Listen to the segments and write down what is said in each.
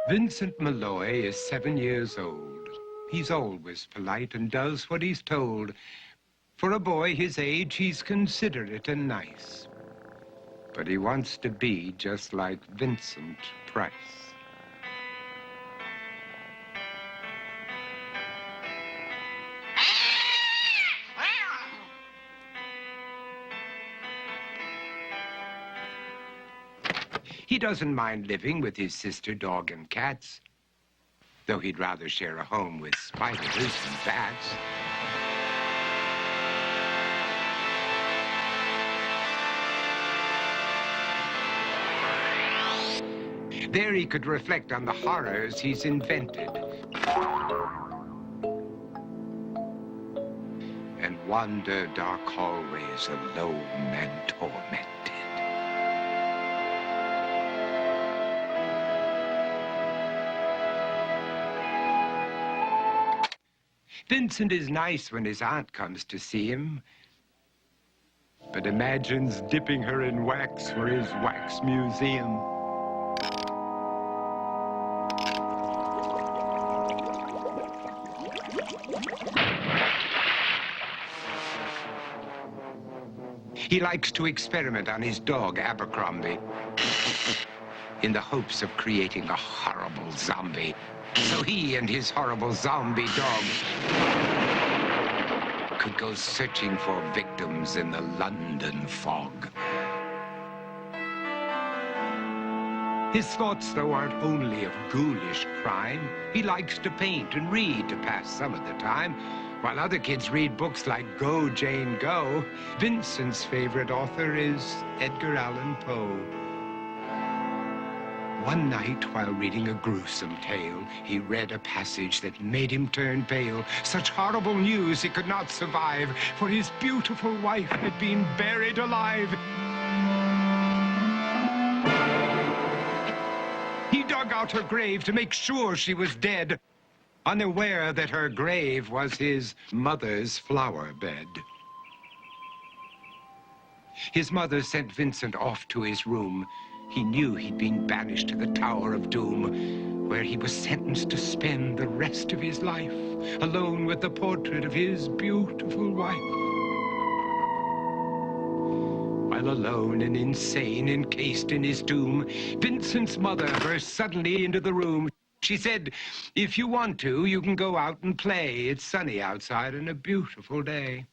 Vincent Malloy is 7 years old. He's always polite and does what he's told. For a boy his age, he's considerate and nice. But he wants to be just like Vincent Price. He doesn't mind living with his sister, dog, and cats, though he'd rather share a home with spiders and bats. There he could reflect on the horrors he's invented and wander dark hallways alone and tormented. Vincent is nice when his aunt comes to see him, but imagines dipping her in wax for his wax museum. He likes to experiment on his dog, Abercrombie, in the hopes of creating a horrible zombie. So he and his horrible zombie dog could go searching for victims in the London fog. His thoughts, though, aren't only of ghoulish crime. He likes to paint and read to pass some of the time. While other kids read books like Go, Jane, Go, Vincent's favorite author is Edgar Allan Poe. One night, while reading a gruesome tale, he read a passage that made him turn pale. Such horrible news he could not survive, for his beautiful wife had been buried alive. He dug out her grave to make sure she was dead, unaware that her grave was his mother's flower bed. His mother sent Vincent off to his room. He knew he'd been banished to the Tower of Doom, where he was sentenced to spend the rest of his life alone with the portrait of his beautiful wife. While alone and insane, encased in his tomb, Vincent's mother burst suddenly into the room. She said, "If you want to, you can go out and play. It's sunny outside and a beautiful day."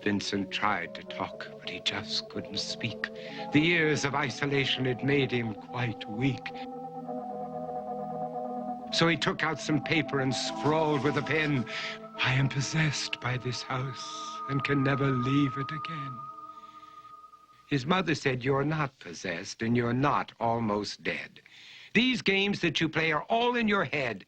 Vincent tried to talk, but he just couldn't speak. The years of isolation had made him quite weak. So he took out some paper and scrawled with a pen, "I am possessed by this house and can never leave it again." His mother said, "You're not possessed and you're not almost dead. These games that you play are all in your head.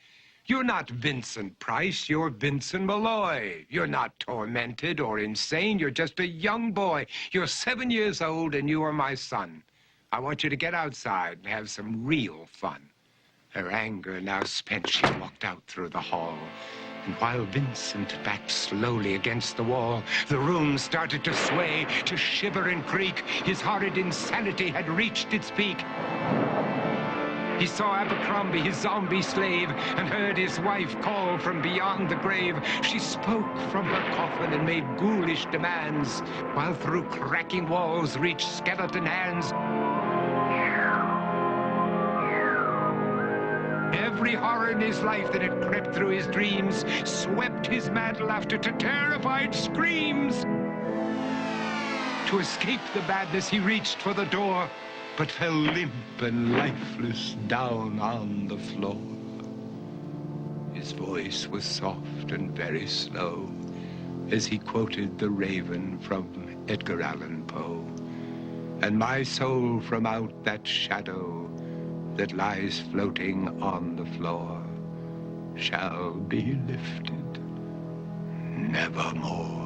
You're not Vincent Price, you're Vincent Malloy. You're not tormented or insane, you're just a young boy. You're 7 years old and you are my son. I want you to get outside and have some real fun." Her anger now spent, she walked out through the hall. And while Vincent backed slowly against the wall, the room started to sway, to shiver and creak. His horrid insanity had reached its peak. He saw Abercrombie, his zombie slave, and heard his wife call from beyond the grave. She spoke from her coffin and made ghoulish demands, while through cracking walls reached skeleton hands. Every horror in his life that had crept through his dreams swept his mad laughter to terrified screams. To escape the madness, he reached for the door, but fell limp and lifeless down on the floor. His voice was soft and very slow as he quoted The Raven from Edgar Allan Poe. "And my soul from out that shadow that lies floating on the floor shall be lifted nevermore."